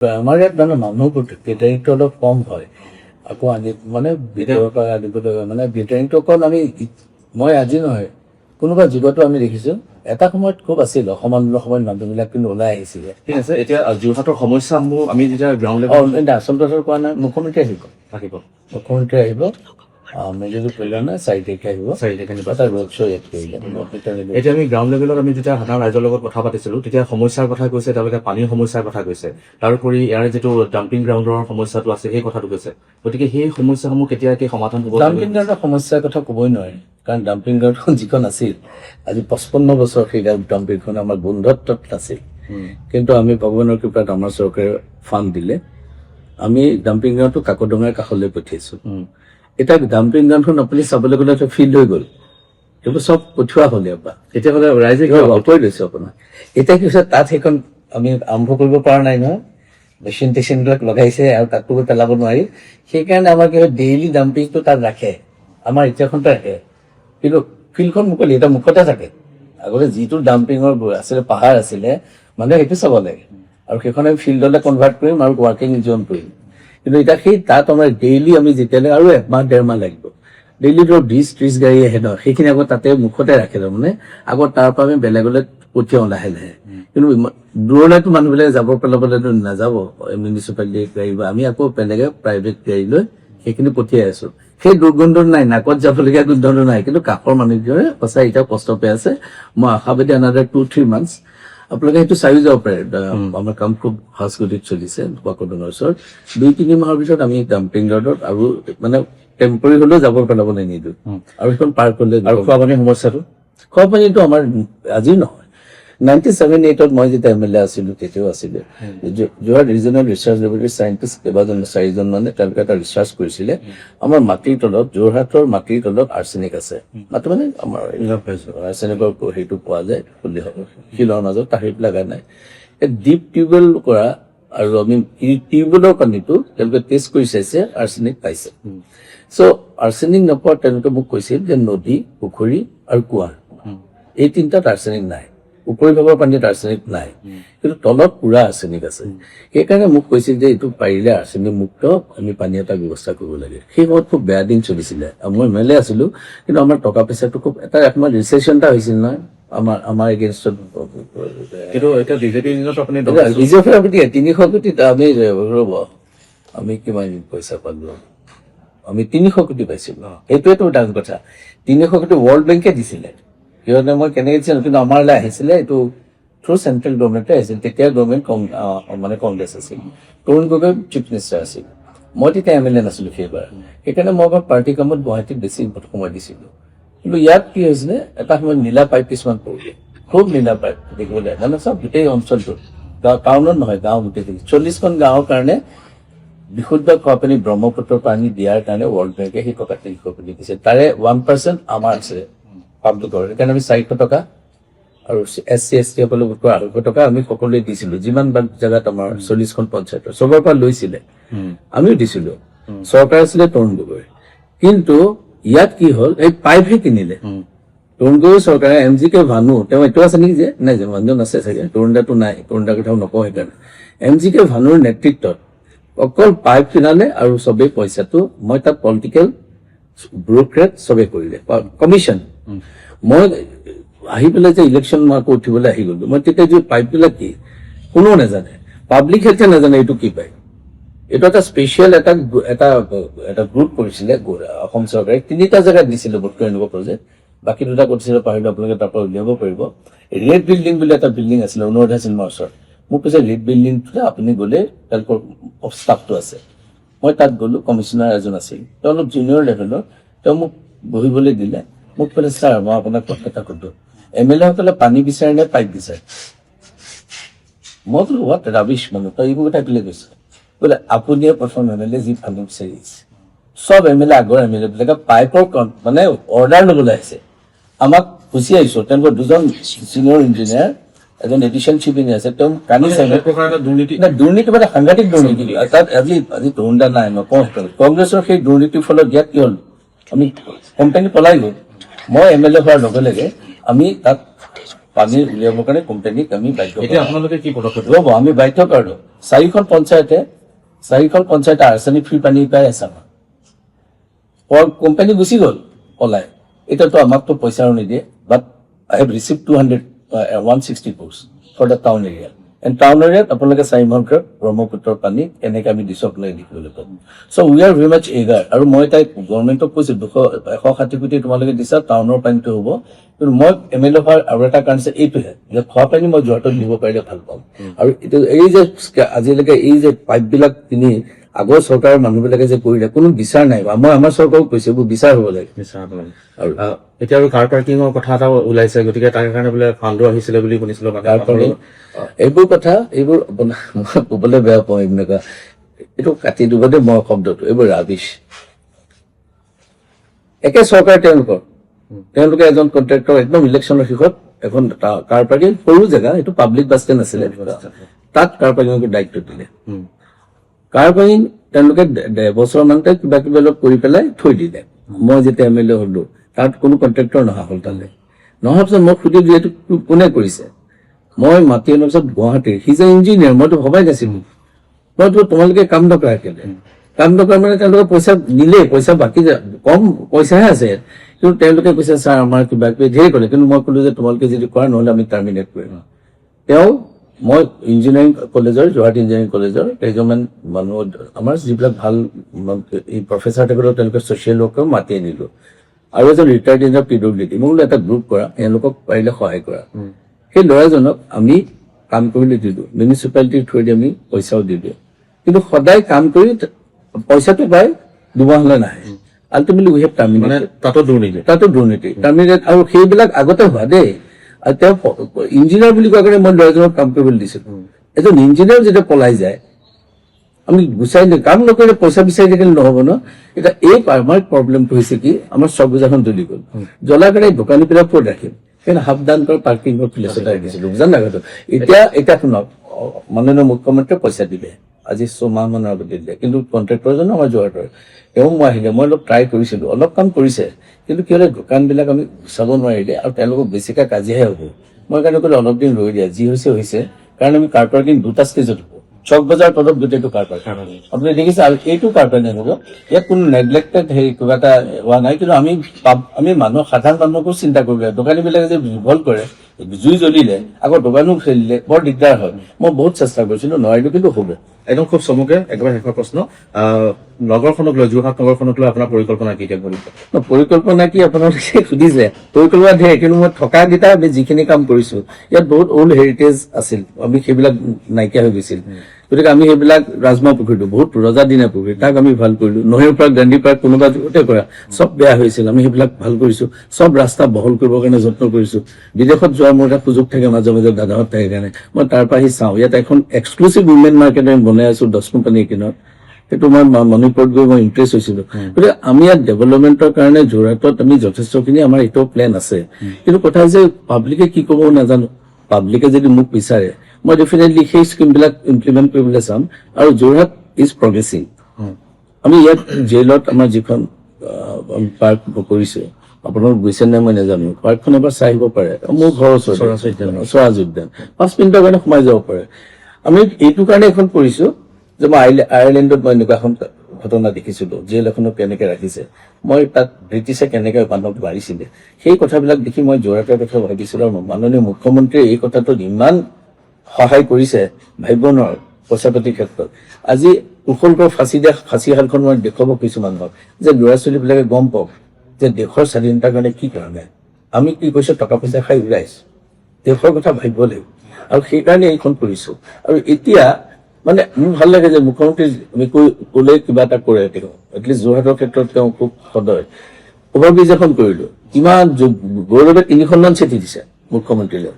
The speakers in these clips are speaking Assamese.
আমাৰ ইয়াত মানে মানুহ কেটাৰিংটো অলপ কম হয় আকৌ আনি মানে ভিতৰৰ পৰা আনিবলৈ মানে কেটাৰিংটো অকল মই আজি নহয় কোনোবা যুগতো আমি দেখিছোঁ এটা সময়ত খুব আছিল অসমৰ সময়ত মানুহবিলাক কিন্তু ওলাই আহিছিলে। ঠিক আছে, এতিয়া যোৰহাটৰ সমস্যাসমূহ আমি যেতিয়া গ্ৰাউণ্ড লেভেল আচলতে কোৱা নাই মুখ্যমন্ত্ৰী থাকিব মুখ্যমন্ত্ৰী আহিব মেজৰটো কৰিলে নাই 4 তাৰিখে আহিব 4 তাৰিখে এটা ৰোড শ্ব' ইয়াত কৰিলে এতিয়া আমি গ্ৰাউণ্ড লেভেলত আমি যেতিয়া সাধাৰণ ৰাইজৰ লগত কথা পাতিছিলোঁ তেতিয়া সমস্যাৰ কথা কৈছে, তেওঁলোকে পানীৰ সমস্যাৰ কথা কৈছে, তাৰোপৰি ইয়াৰ যিটো ডাম্পিং গ্ৰাউণ্ডৰ সমস্যাটো আছে সেই কথাটো কৈছে। গতিকে সেই সমস্যাসমূহ কেতিয়াকৈ সমাধান হ'ব? ডাম্পিং গ্ৰাউণ্ডৰ সমস্যাৰ কথা ক'বই নোৱাৰি কাৰণ ডাম্পিং গ্ৰাউণ্ডখন যিখন আছিল আজি 55 বছৰ সেই ডাম্পিংখন আমাৰ বন্ধত্বত নাছিল কিন্তু আমি ভগৱানৰ কৃপাত আমাৰ চৰকাৰে ফাণ্ড দিলে আমি ডাম্পিং গ্ৰাউণ্ডটো কাকডঙাৰ কাষলৈ পঠিয়াইছোঁ। এতিয়া ডাম্পিং গ্ৰাউণ্ডখন আপুনি চাবলৈ গ'লে ফিল্ড হৈ গ'ল এইবোৰ চব পঠিওৱা হ'ল ইয়াৰ পৰা তেতিয়াহ'লে ৰাইজে অপৰি লৈছে আপোনাৰ এতিয়া কি হৈছে তাত সেইখন আমি আৰম্ভ কৰিব পৰা নাই নহয় মেচিন টেচিনবিলাক লগাইছে আৰু তাতো পেলাব নোৱাৰি সেইকাৰণে আমাৰ কি হয় ডেইলি ডাম্পিংটো তাত ৰাখে আমাৰ এতিয়াখনতে ৰাখে কিন্তু ফিল্ডখন মুকলি এতিয়া মুখতে থাকে আগতে যিটো ডাম্পিঙৰ আছিলে পাহাৰ আছিলে মানে সেইটো চাব লাগে আৰু সেইখন আমি ফিল্ডলৈ কনভাৰ্ট কৰিম আৰু ৱাৰ্কিং জ'ন কৰিম কিন্তু এতিয়া সেই তাত আমাৰ ডেইলি আমি যেতিয়ালৈ আৰু 1 মাহ 1.5 মাহ লাগিব ডেইলি ধৰক 20-30 গাড়ী আহে ন সেইখিনি আগত তাতে মুখতে ৰাখে তাৰমানে আগত তাৰ পৰা আমি বেলেগলৈ পঠিয়াওঁ লাহে লাহে কিন্তু দূৰলৈতো মানুহবিলাকে যাব পেলাবলৈতো নাযাব মিউনিচিপালিটি গাড়ী বা আমি আকৌ বেলেগে প্ৰাইভেট গাড়ী লৈ সেইখিনি পঠিয়াই আছো সেই দুৰ্গন্ধ নাই নাকত যাবলগীয়া দুৰ্গন্ধ নাই কিন্তু কাষৰ মানুহবোৰে সঁচাই এতিয়া কষ্ট পাই আছে মই আশাবাদী another 2-3 months আপোনালোকে সেইটো চাইও যাব পাৰে আমাৰ কাম খুব ফাষ্ট গতিত চলিছে কাকডঙাৰ ওচৰত 2-3 মাহৰ পিছত আমি ডাম্পিং গ্ৰাউণ্ডত আৰু মানে টেম্পৰী হ'লেও যাব পেলাবলৈ নিদিওঁ আৰু সেইখন পাৰ কৰিলে আৰু খোৱা পানীৰ সমস্যাটো আমাৰ আজি নহয় 97-8 মই যেতিয়া MLA আছিলোঁ তেতিয়াও আছিলে Jorhat regional research laboratory scientist কেইবাজন 4জন মানে তেওঁলোকে এটা ৰিচাৰ্চ কৰিছিলে আমাৰ মাটিৰ তলত যোৰহাটৰ মাটিৰ তলত আৰ্ছেনিক আছে মাটি মানে আমাৰ আৰ্ছেনিকৰ সেইটো পোৱা যায় শিলৰ মাজত তাহিৰ লগা নাই ডিপ টিউবৱেল কৰা আৰু আমি টিউবৱেলৰ পানীটো তেওঁলোকে টেষ্ট কৰি চাইছে আৰ্ছেনিক পাইছে চ' আৰ্ছেনিক নোপোৱা তেওঁলোকে মোক কৈছিল যে নদী পুখুৰী আৰু কুঁৱাৰ এই তিনিটাত আৰ্ছেনিক নাই উপৰি ভাগৰ পানীত আৰ্ছেনিক নাই কিন্তু তলত পুৰা আৰ্ছেনিক আছে সেইকাৰণে মোক কৈছিল যে এইটো পাৰিলে আৰ্ছেনিক মুক্ত আমি পানী এটা ব্যৱস্থা কৰিব লাগে সেই সময়ত খুব বেয়া দিন চলিছিলে মই MLA আছিলোঁ কিন্তু আমাৰ টকা পইচাটো খুব এটা সময়ত ৰিচেশ্যন এটা হৈছিল নহয় আমাৰ এগেইনষ্টত কিন্তু এতিয়া বিজেপিৰ দিনত আপুনি 300 কোটি আমি ৰ'ব আমি কিমান পইচা পালোঁ আমি 300 কোটি পাইছিলোঁ সেইটোৱেতো ডাঙৰ কথা 300 কোটি ৱৰ্ল্ড বেংকে দিছিলে সিহঁতে মই কেনেকৈ দিছিলোঁ কিন্তু আমাৰলৈ আহিছিলে এইটো থ্ৰু চেণ্ট্ৰেল গভৰ্ণমেণ্টে আহিছিল তেতিয়া গভৰ্ণমেণ্ট মানে কংগ্ৰেছ আছিল তৰুণ গগৈ চিফ মিনিষ্টাৰ আছিল মই তেতিয়া MLA নাছিলোঁ সেইবাৰ সেইকাৰণে মই আমাৰ পাৰ্টি কামত গুৱাহাটীত বেছি সময় দিছিলোঁ কিন্তু ইয়াত কি হৈছিলে এটা সময়ত নীলা পাইপ কিছুমান পৰিলে খুব নীলা পাইপ দেখিবলৈ মানে চব গোটেই অঞ্চলটোত টাউনত নহয় গাঁও গোটেই 40খন গাঁৱৰ কাৰণে বিশুদ্ধ খোৱা পানী ব্ৰহ্মপুত্ৰৰ পানী দিয়াৰ কাৰণে ৱৰ্ল্ড বেংকে সেই টকা 300 কোটি দিছে তাৰে 1% আমাৰ আছে পাব্লিকৰ সেইকাৰণে আমি 400 টকা আৰু SC/ST সকলে 250 টকা আমি সকলোৱে দিছিলোঁ যিমান জেগাত আমাৰ 40খন পঞ্চায়তৰ চবৰ পৰা লৈছিলে আমিও দিছিলোঁ চৰকাৰ আছিলে তৰুণ গগৈ কিন্তু ইয়াত কি হ'ল এই পাইপহে কিনিলে তৰুণ গগৈ চৰকাৰে MGK ভানু তেওঁ এইটো আছে নেকি যে নাই যে মানুহজন আছে চাগে তৰুণদাটো নাই তৰুণদাৰ কথাও নকওঁ সেইকাৰণে MGK ভানুৰ নেতৃত্বত অকল পাইপ কিনালে আৰু চবেই পইচাটো মই তাত পলিটিকেল ব্ৰ'ক্ৰেট চবেই কৰিলে কমিশ্যন মই আহি পেলাই যে ইলেকশ্যন মই আকৌ উঠিবলৈ আহি গ'লো মই তেতিয়া যে পাইপবিলাক কি কোনেও নাজানে পাব্লিক হেল্থে নাজানে এইটো কি পাইপ এইটো এটা স্পেচিয়েল এটা গ্ৰুপ কৰিছিলে অসম চৰকাৰে 3টা জেগাত দিছিলে ভোটটো এনেকুৱা প্ৰজেক্ট বাকী 2টা কৰিছিলে পাৰিলে আপোনালোকে তাৰ পৰা উলিয়াব পাৰিব ৰেড বিল্ডিং বুলি এটা বিল্ডিং আছিলে অনুৰাধা চিনেমাৰ ওচৰত মোক কৈছে ৰেড বিল্ডিংটোতে আপুনি গ'লে তেওঁলোকৰ ষ্টাফটো আছে মই তাত গ'লো কমিশ্যনাৰ এজন আছিল তেওঁ অলপ জুনিয়ৰ লেভেলৰ তেওঁ মোক বহিবলৈ দিলে মোক ক'লে ছাৰ মই আপোনাক কথা এটা সুধোঁ MLA সকলে পানী বিচাৰে নে পাইপ বিচাৰে মই বোলো হোৱাট ৰাবিছ মানুহ তই এইবোৰ কথা কেলৈ কৈছে বোলে আপুনিয়ে প্ৰথম MLA যি পানী বিচাৰি আহিছে চব MLA আগৰ MLA বিলাকে পাইপৰ মানে অৰ্ডাৰ ল'বলৈ আহিছে আমাক গুচি আহিছোঁ তেওঁলোকৰ 2জন ছিনিয়ৰ ইঞ্জিনিয়াৰ এজন এডিশ্যন চিফ ইঞ্জিনিয়াৰ আছে তেওঁ কানি দুৰ্নীতি মানে সাংঘাতিক দুৰ্নীতি তাত আজি তৰুণদা নাই নকওঁ কংগ্ৰেছৰ সেই দুৰ্নীতিৰ ফলত ইয়াত কি হ'ল আমি কোম্পানী পলাই গ'ল মই MLA হোৱাৰ লগে লগে আমি তাত পানী উলিয়াবৰ কাৰণে কোম্পানীক আমি বাধ্য এতিয়া আপোনালোকে কি পদক্ষেপ ৰ'ব আমি বাধ্য কৰিলো 4খন পঞ্চায়তে আৰ্চেনিক ফ্ৰী পানী পাই আছে আমাৰ কোম্পানী গুচি গ'ল পলাই এতিয়াতো আমাকতো পইচাও নিদিয়ে but I have received 160 crores for the town area and town এৰিয়াত আপোনালোকে 4 মাহৰ ব্ৰহ্মপুত্ৰৰ পানী এনেকে আমি ডিচপ্লাই দেখিবলৈ পাম চ' উই আৰ ভেৰি মাছ এগাৰ আৰু মই তাই গভৰ্ণমেণ্টক কৈছো 160 কোটি তোমালোকে দিছা টাউনৰ পানীটো হ'ব কিন্তু মই MLA হোৱাৰ আৰু এটা কাৰণ আছে এইটোহে যে খোৱা পানী মই যোৰহাটত দিব পাৰিলে ভাল পাম আৰু এই যে আজিলৈকে এই যে পাইপবিলাক কিনি আগৰ চৰকাৰৰ মানুহবিলাকে যে কৰিলে কোনো বিচাৰ নাই মই আমাৰ চৰকাৰক কৈছো এইবোৰ বিচাৰ হ'ব লাগে আৰু এতিয়া আৰু কাৰ পাৰ্কিঙৰ কথা এটা ওলাইছে গতিকে তাৰ কাৰণে বোলে ফাণ্ডো আহিছিলে বুলি শুনিছিলো কাৰ পাৰ্কিং এইবোৰ কথা এইবোৰ মই ক'বলৈ বেয়া পাওঁ এনেকুৱা এইটো কাটি দিব দেই মই শব্দটো এইবোৰ ৰাবিছ একে চৰকাৰ তেওঁলোকে এজন কণ্ট্ৰেক্টৰ একদম ইলেকশ্যনৰ শেষত এখন কাৰ পাৰ্কিং সৰু জেগা এইটো পাব্লিক বাছ ষ্টেণ্ড আছিলে তাত কাৰ পাৰ্কিঙৰ দায়িত্ব দিলে কাৰ পাৰ্কিং তেওঁলোকে 1.5 বছৰমানতে কিবা অলপ কৰি পেলাই থৈ দিলে মই যেতিয়া MLA হলো তাত কোনো কণ্ট্ৰেক্টৰ নহা হ'ল তালৈ নহাৰ পিছত মই সুধিলো যিহেতু কোনে কৰিছে মই মাতি অনাৰ পিছত গুৱাহাটীৰ সি যে ইঞ্জিনিয়াৰ মইতো ভবাই নাছিলো মইতো তোমালোকে কাম নকৰা কেলে কাম নকৰা মানে তেওঁলোকে পইচা নিলে পইচা বাকী কম পইচাহে আছে কিন্তু তেওঁলোকে কৈছে ছাৰ আমাৰ কিবা কিবি ধেৰ ক'লে কিন্তু মই ক'লো যে তোমালোকে যদি কৰা নহ'লে আমি টাৰ্মিনেট কৰিম মই ইঞ্জিনিয়াৰিং কলেজৰ যোৰহাট ইঞ্জিনিয়াৰিং কলেজৰ কেইজনমান মানুহ আমাৰ যিবিলাক ভাল এই প্ৰফেচাৰ থাকিলেও তেওঁলোকে ছ'চিয়েল ৱৰ্কৰ মাতি আনিলো আৰু এজন ৰিটায়াৰ্ড ইঞ্জিনিয়াৰ PWD মই বোলো এটা গ্ৰুপ কৰা এওঁলোকক পাৰিলে সহায় কৰা সেই ল'ৰাজনক আমি কাম কৰিবলৈ দিলো মিউনিচিপালিটিৰ থ্ৰুৱেদি আমি পইচাও দিলো কিন্তু সদায় কাম কৰি পইচাটো পাই দুমাহলৈ নাহে আল্টিমেটলি উই হেভ টাৰ্মিনেট তাতো দুৰ্নীতি টাৰ্মিনেট আৰু সেইবিলাক আগতে হোৱা দেই আৰু তেওঁ ইঞ্জিনিয়াৰ বুলি কোৱা কাৰণে মই ল'ৰাজনক কাম কৰিবলৈ দিছিলো এজন ইঞ্জিনিয়াৰ যেতিয়া পলাই যায় আমি গুচাই দিওঁ কাম নকৰিলে পইচা বিচাৰি থাকিলে নহ'ব ন এতিয়া এই আমাৰ প্ৰব্লেমটো হৈছে কি আমাৰ চক বজাৰখন জ্বলি গ'ল জ্বলাৰ কাৰণে দোকানীবিলাক ক'ত ৰাখিম সেইকাৰণে হাফ ডান কৰি পাৰ্কিঙৰ প্লেচ এটা ৰাখিছিলো বুজা নাই এতিয়া শুনক মাননীয় মুখ্যমন্ত্ৰীয়ে পইচা দিলে আজি 6 মাহ মানৰ আগত দিলে কিন্তু কণ্ট্ৰেক্টৰজনো আমাৰ যোৰহাটৰ মই আহিলে মই অলপ ট্ৰাই কৰিছিলো অলপ কাম কৰিছে কিন্তু কি হ'লে দোকানবিলাক আমি চাব নোৱাৰিলে আৰু তেওঁলোকক বেছিকৈ কাজিয়াহে হ'ব মই কাৰণে ক'লো অলপ দিন ৰৈ দিয়া যি হৈছে কাৰণ আমি কাৰ পাৰ্কিং 2টা ষ্টেজত হ'ব চক বজাৰ তলত গোটেইটো কাৰ পাৰ্কিং আপুনি দেখিছে আৰু এইটো কাৰ পাৰ্কিং হ'ব ইয়াত কোনো নেগলেক্টেড হেৰি কিবা এটা হোৱা নাই কিন্তু আমি মানুহ সাধাৰণ মানুহকো চিন্তা কৰিব লাগে দোকানীবিলাকে যে ৰিভল্ট কৰে জুই জ্বলিলে আকৌ দোকানো খেলিলে বৰ দিগদাৰ হয় মই বহুত চেষ্টা কৰিছিলো নোৱাৰিলো কিন্তু হ'ব একদম খুব চমুকে একেবাৰে শেষৰ প্ৰশ্ন নগৰখনক লৈ যোৰহাট নগৰখনক লৈ আপোনাৰ পৰিকল্পনা কি এতিয়া পৰিকল্পনা কি আপোনালোকে সুধিছে পৰিকল্পনা ধেৰ কিন্তু মই থকাকেইটা আমি যিখিনি কাম কৰিছো ইয়াত বহুত অল্ড হেৰিটেজ আছিল আমি সেইবিলাক নাইকিয়া হৈ গৈছিল গতিকে আমি সেইবিলাক ৰাজমা পুখুৰীটো বহুত ৰজাদিনীয়া পুখুৰী তাক আমি ভাল কৰিলো নহৈৰ পাৰ্ক গান্ধী পাৰ্ক কোনোবা য'তে কৰা চব বেয়া হৈছিল আমি সেইবিলাক ভাল কৰিছো চব ৰাস্তা বহল কৰিবৰ কাৰণে যত্ন কৰিছো বিদেশত যোৱাৰ মোৰ এটা সুযোগ থাকে মাজে মাজে দাদাহঁত থাকে কাৰণে মই তাৰ পৰা আহি চাওঁ ইয়াত এখন এক্সক্লুচিভ উইমেন মাৰ্কেট আমি বনাই আছো 10 কোম্পানীৰ কিনত সেইটো মই মণিপুৰত গৈ মই ইম্প্ৰেছ হৈছিলো গতিকে আমি ইয়াত ডেভেলপমেণ্টৰ কাৰণে যোৰহাটত আমি যথেষ্টখিনি আমাৰ এইটো প্লেন আছে কিন্তু কথা হৈছে পাব্লিকে কি ক'ব নাজানো পাব্লিকে যদি মোক বিচাৰে মই ডেফিনেটলি সেই স্কিমবিলাক ইমপ্লিমেণ্ট কৰিবলৈ চাম আৰু যোৰহাট ইজ প্ৰগ্ৰেছিং আমি ইয়াত জেইলত আমাৰ যিখন পাৰ্ক কৰিছো আপোনালোক গৈছে নাই মই নাজানো পাৰ্কখন এবাৰ চাই আহিব পাৰে মোৰ ঘৰৰ ওচৰত স্বৰাজ উদ্যান 5 মিনিটৰ কাৰণে সোমাই যাব পাৰে আমি এইটো কাৰণে এখন কৰিছো যে মই আয়াৰলেণ্ডত মই এনেকুৱা এখন ঘটনা দেখিছিলো জেল এখনক কেনেকে ৰাখিছে মই তাত ব্ৰিটিছে কেনেকে মানুহক মাৰিছিলে সেই কথাবিলাক দেখি মই যোৰহাটৰ কথা ভাবিছিলো আৰু মাননীয় মুখ্যমন্ত্ৰীয়ে এই কথাটোত ইমান সহায় কৰিছে ভাবিব নোৱাৰো পইচা পাতিৰ ক্ষেত্ৰত আজি কুশলকৰ ফাঁচীশালখন মই দেখুৱাব কিছু মানুহক যে ল'ৰা ছোৱালীবিলাকে গম পাওক যে দেশৰ স্বাধীনতাৰ কাৰণে কি কাৰণে আমি কি কৈছো টকা পইচা খাই ওলাইছো দেশৰ কথা ভাবিব লাগিব আৰু সেইকাৰণে এইখন কৰিছো আৰু এতিয়া মানে মোৰ ভাল লাগে যে মুখ্যমন্ত্ৰী আমি ক'লে কিবা এটা কৰে তেওঁ এটলিষ্ট যোৰহাটৰ ক্ষেত্ৰত তেওঁ খুব সদয় অভাৰব্ৰিজ এখন কৰিলো কিমান গৌৰৱে 3খনমান চিঠি দিছে মুখ্যমন্ত্ৰীলৈ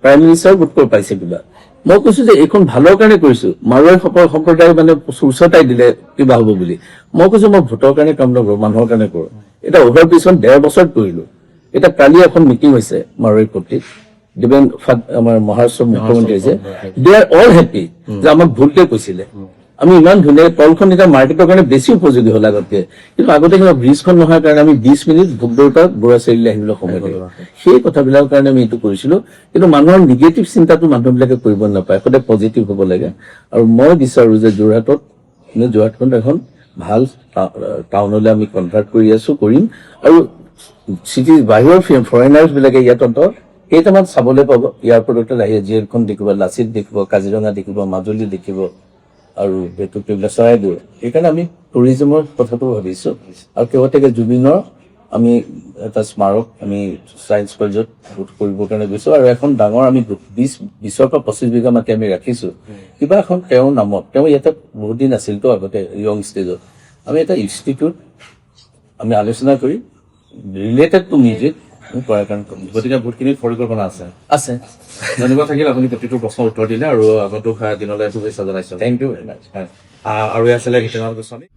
প্ৰাইম মিনিষ্টাৰ গোট পাইছে কিবা মই কৈছো যে এইখন ভালৰ কাৰণে কৰিছো মাৰোৱাৰী সম্প্ৰদায় মানে উচতাই দিলে কিবা হ'ব বুলি মই কৈছো মই ভোটৰ কাৰণে কাম নকৰো মানুহৰ কাৰণে কৰো এটা অভাৰব্ৰিজখন 1.5 বছৰত কৰিলো এটা কালি এখন মিটিং হৈছে মাৰোৱাৰী কৰ্তৃক দেবেন আমাৰ মহাৰাষ্ট্ৰৰ মুখ্যমন্ত্ৰী যে দে আৰ অল হেপী যে আমাক ভুলকে কৈছিলে আমি ইমান ধুনীয়া তলখন এতিয়া মাৰ্কেটৰ কাৰণে বেছি উপযোগী হ'ল আগতকে, কিন্তু আগতে কিবা ব্ৰিজখন নোহোৱাৰ কাৰণে আমি 20 মিনিট ভোগদৌৰ বৰুৱা চাৰিআলি আহিবলৈ সময় লাগে। সেই কথাবিলাকৰ কাৰণে আমি এইটো কৰিছিলো। কিন্তু মানুহৰ নিগেটিভ চিন্তাটো মানুহবিলাকে কৰিব নাপায়, সদায় পজিটিভ হ'ব লাগে। আৰু মই বিচাৰো যে যোৰহাটখন এখন ভাল টাউনলৈ আমি কনভাৰ্ট কৰি আছো, কৰিম। আৰু চিটি বাহিৰৰ ফৰেনাৰ্ছ বিলাকে ইয়াত অন্তত কেইটামান চাবলৈ পাব। এয়াৰপৰ্টত আহি জেলখন দেখিব, লাচিত দেখিব, কাজিৰঙা দেখিব, মাজুলী দেখিব, আৰু এইবিলাক চৰাইদেউ। সেইকাৰণে আমি টুৰিজিমৰ কথাটো ভাবিছো। আৰু কেইবাটাকে জুবিনৰ আমি এটা স্মাৰক আমি ছায়েন্স কলেজত কৰিবৰ কাৰণে গৈছো। আৰু এখন ডাঙৰ আমি 20 পৰা 25 বিঘা মাটি আমি ৰাখিছো কিবা এখন তেওঁৰ নামত। তেওঁ ইয়াতে বহুত দিন আছিলতো আগতে য়ং ষ্টেজত। আমি এটা ইনষ্টিটিউট আমি আলোচনা কৰি ৰিলেটেড টু মিউজিক কৰাৰ কাৰণে গতিকে বহুতখিনি পৰিকল্পনা আছে। আছে। ধন্যবাদ থাকিল, আপুনি প্ৰতিটো প্ৰশ্নৰ উত্তৰ দিলে আৰু আগন্তুক দিনলৈ শুভেচ্ছা জনাইছো। থেংক ইউ ভেৰি মাছ। আৰু আছিলে গীতেনাথ গোস্বামী।